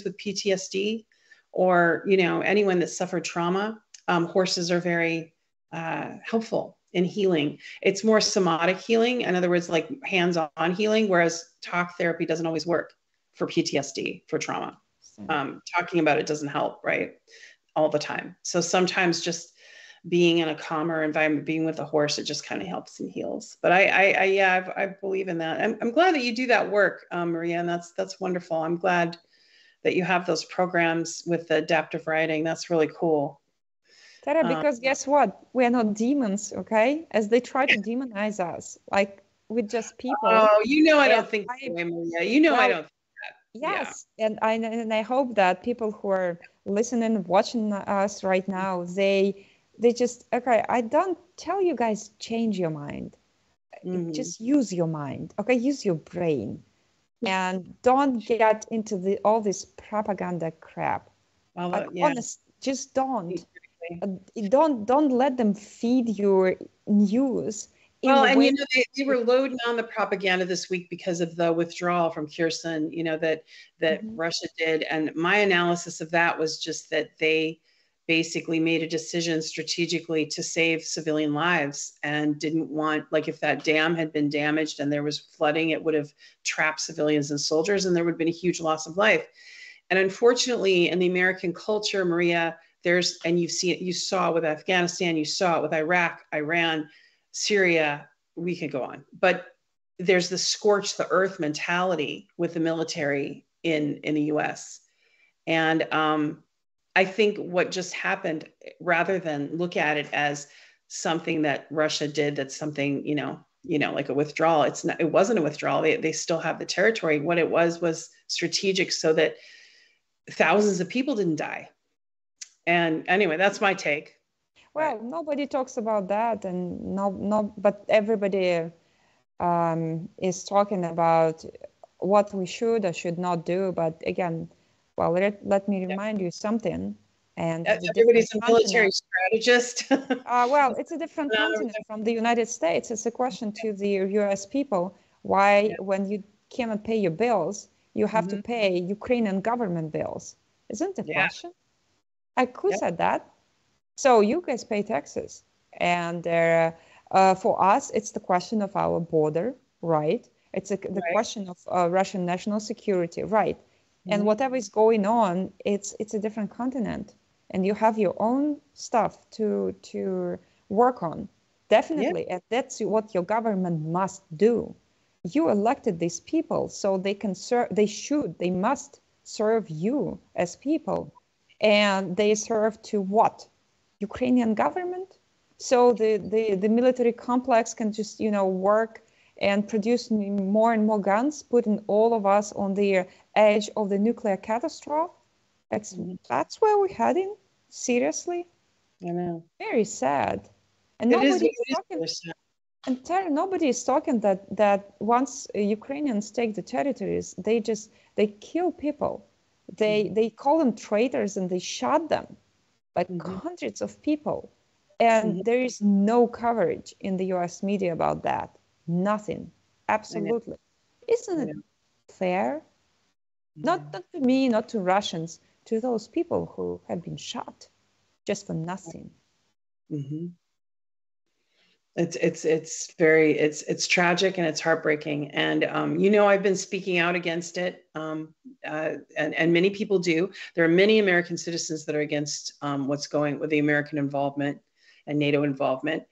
with PTSD, or, you know, anyone that suffered trauma. Horses are very helpful in healing. It's more somatic healing. In other words, like hands-on healing, whereas talk therapy doesn't always work for PTSD, for trauma. Talking about it doesn't help, right? All the time. So sometimes just being in a calmer environment, being with a horse, it just kind of helps and heals. But I believe in that. I'm glad that you do that work, Maria, and that's wonderful. I'm glad that you have those programs with the adaptive riding. That's really cool. Tara, because guess what? We're not demons, okay? As they try to demonize us, like we're just people. Oh, you know, I don't think that way, Maria. You know, I don't. Yes, and I hope that people who are listening, watching us right now, they just, okay, I don't tell you guys change your mind. Just use your mind, okay? Use your brain, and don't get into all this propaganda crap. Well, like, honest, just don't. Don't let them feed your news. Well, and you know, they were loading on the propaganda this week because of the withdrawal from Kherson, you know, that Russia did. And my analysis of that was just that they basically made a decision strategically to save civilian lives and didn't want, like, if that dam had been damaged and there was flooding, it would have trapped civilians and soldiers, and there would have been a huge loss of life. And unfortunately, in the American culture, Maria, and you saw it with Afghanistan, you saw it with Iraq, Iran, Syria, we could go on. But there's the scorch the earth mentality with the military in the US. And I think what just happened, rather than look at it as something that Russia did, that's something, you know, like a withdrawal, it wasn't a withdrawal. They still have the territory. What it was strategic so that thousands of people didn't die. And anyway, that's my take. Well, nobody talks about that, and but everybody is talking about what we should or should not do. But again, well, let me remind you something. And everybody's a military strategist. Well, it's a different continent from the United States. It's a question to the US people. Why, when you cannot pay your bills, you have to pay Ukrainian government bills? Isn't it a question? Who said that? So you guys pay taxes, and for us, it's the question of our border, right? It's the question of Russian national security, right? And whatever is going on, it's a different continent, and you have your own stuff to work on, definitely. And that's what your government must do. You elected these people, so they can serve. They must serve you as people. and they serve to what? Ukrainian government. So the military complex can just, work and produce more and more guns, putting all of us on the edge of the nuclear catastrophe. That's where we're heading. Seriously. I know. Very sad. And nobody is talking that once Ukrainians take the territories, they kill people. They call them traitors and they shot them, like hundreds of people. And there is no coverage in the US media about that. Nothing. Absolutely. Isn't it fair? Not to me, not to Russians, to those people who have been shot just for nothing. It's tragic and it's heartbreaking. And, I've been speaking out against it. And many people do. There are many American citizens that are against what's going with the American involvement and NATO involvement.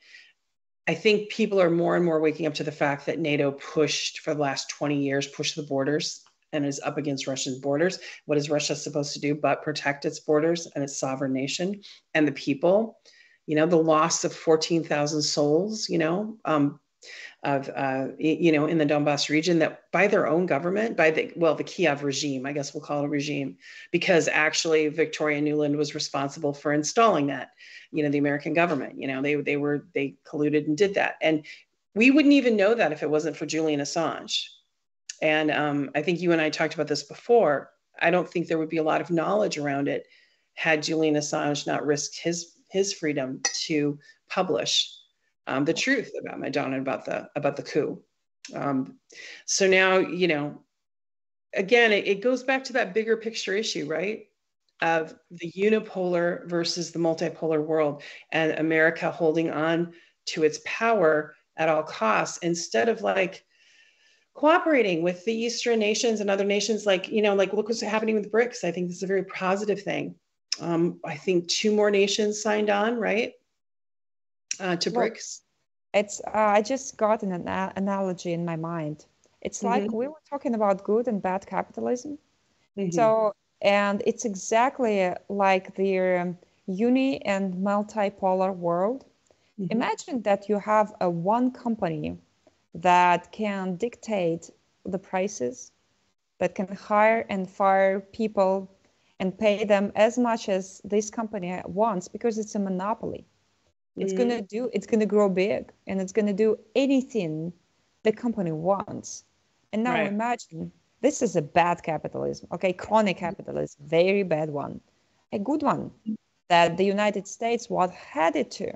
I think people are more and more waking up to the fact that NATO pushed for the last 20 years, pushed the borders and is up against Russia's borders. What is Russia supposed to do but protect its borders and its sovereign nation and the people? The loss of 14,000 souls, in the Donbass region, that by their own government, the Kiev regime, I guess we'll call it a regime, because actually Victoria Nuland was responsible for installing that, the American government, they colluded and did that. And we wouldn't even know that if it wasn't for Julian Assange. And I think you and I talked about this before. I don't think there would be a lot of knowledge around it had Julian Assange not risked his freedom to publish the truth about Madonna and about the coup. So now, again, it goes back to that bigger picture issue, right? Of the unipolar versus the multipolar world, and America holding on to its power at all costs instead of cooperating with the Eastern nations and other nations, look what's happening with BRICS. I think this is a very positive thing. I think 2 more nations signed on, right? To BRICS. I just got an analogy in my mind. It's like we were talking about good and bad capitalism. So, and it's exactly like the uni and multipolar world. Imagine that you have one company that can dictate the prices, that can hire and fire people and pay them as much as this company wants, because it's a monopoly. It's gonna grow big, and it's gonna do anything the company wants. And now imagine, this is a bad capitalism, okay? Chronic capitalism, very bad one. A good one that the United States headed to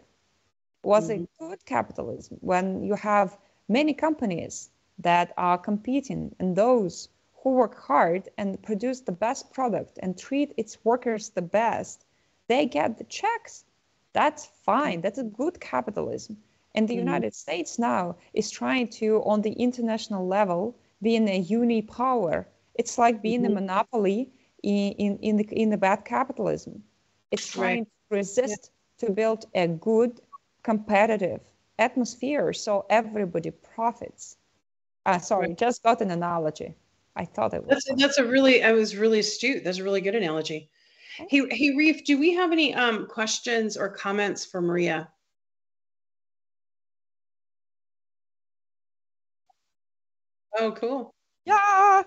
was a good capitalism, when you have many companies that are competing, and those who work hard and produce the best product and treat its workers the best, they get the checks. That's fine. That's a good capitalism. And the United States now is trying to, on the international level, be in a unipower. It's like being a monopoly in the bad capitalism. It's trying to resist to build a good, competitive atmosphere so everybody profits. Just got an analogy. I thought it was. I was really astute. That's a really good analogy. Hey, Reef, do we have any questions or comments for Maria? Oh, cool. Yeah.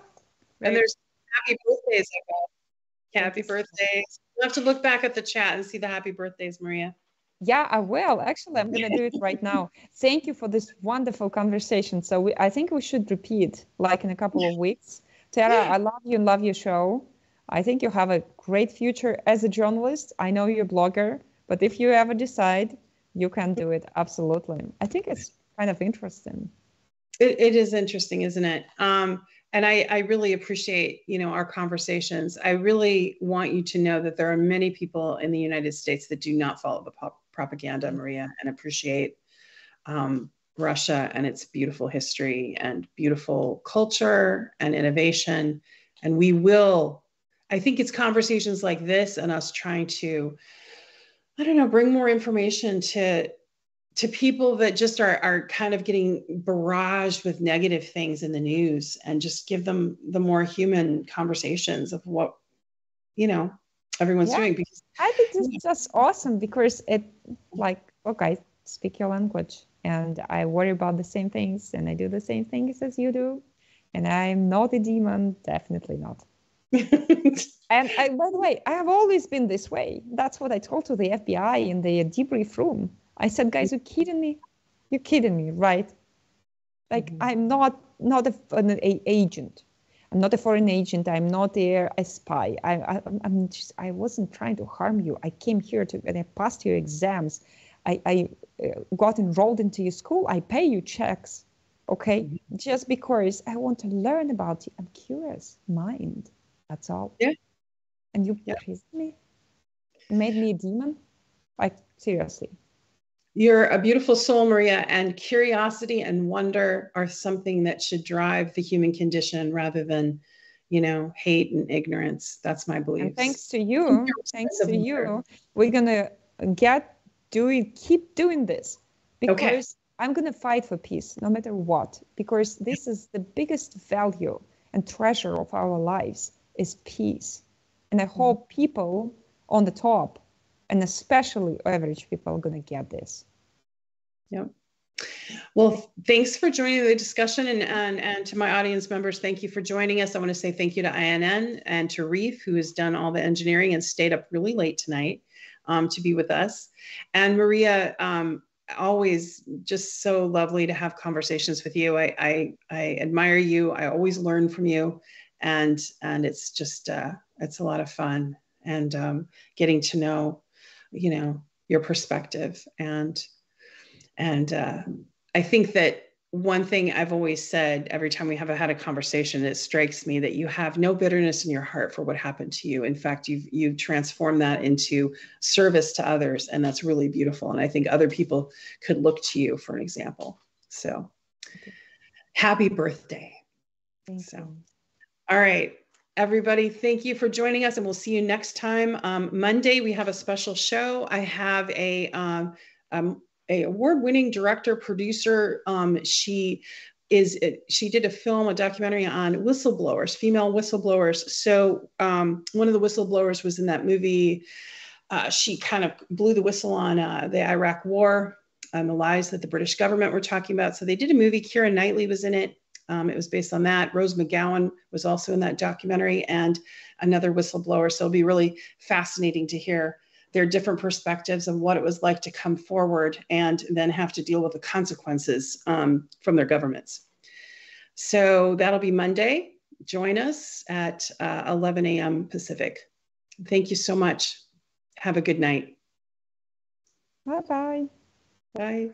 And there's happy birthdays. Happy birthdays. We'll have to look back at the chat and see the happy birthdays, Maria. Yeah, I will. Actually, I'm going to do it right now. Thank you for this wonderful conversation. So I think we should repeat in a couple of weeks. Tara, I love you and love your show. I think you have a great future as a journalist. I know you're a blogger, but if you ever decide, you can do it. Absolutely. I think it's kind of interesting. It is interesting, isn't it? And I really appreciate, our conversations. I really want you to know that there are many people in the United States that do not follow the propaganda, Maria, and appreciate Russia and its beautiful history and beautiful culture and innovation. And I think it's conversations like this and us trying to, bring more information to people that just are kind of getting barraged with negative things in the news, and just give them the more human conversations of what, everyone's doing. Because I think this is just awesome because it like, okay, speak your language and I worry about the same things and I do the same things as you do. And I'm not a demon, definitely not. And by the way, I have always been this way. That's what I told to the FBI in the debrief room. I said, guys, you're kidding me? You're kidding me, right? Like, I'm not an agent. I'm not a foreign agent. I'm not a spy. I wasn't trying to harm you. I came here and I passed your exams. I got enrolled into your school. I pay you checks, okay? Just because I want to learn about you. I'm curious mind. That's all. Yeah. And you praised me? Made me a demon? Like, seriously. You're a beautiful soul, Maria, and curiosity and wonder are something that should drive the human condition rather than, hate and ignorance. That's my belief. And thanks to you, we're gonna keep doing this because I'm gonna fight for peace no matter what, because this is the biggest value and treasure of our lives is peace. And I hope people on the top, and especially average people, are going to get this. Yep. Well, thanks for joining the discussion. And to my audience members, thank you for joining us. I want to say thank you to INN and to Reef, who has done all the engineering and stayed up really late tonight to be with us. And Maria, always just so lovely to have conversations with you. I admire you. I always learn from you. And it's just, it's a lot of fun and getting to know, your perspective. And I think that one thing I've always said every time we have had a conversation, it strikes me that you have no bitterness in your heart for what happened to you. In fact, you've transformed that into service to others. And that's really beautiful. And I think other people could look to you for an example. So happy birthday. Thank you. All right, everybody, thank you for joining us, and we'll see you next time. Monday, we have a special show. I have a award-winning director, producer. She did a documentary on whistleblowers, female whistleblowers. So one of the whistleblowers was in that movie. She kind of blew the whistle on the Iraq War and the lies that the British government were talking about. So they did a movie. Keira Knightley was in it. It was based on that. Rose McGowan was also in that documentary, and another whistleblower. So it'll be really fascinating to hear their different perspectives of what it was like to come forward and then have to deal with the consequences from their governments. So that'll be Monday. Join us at 11 a.m. Pacific. Thank you so much. Have a good night. Bye-bye. Bye.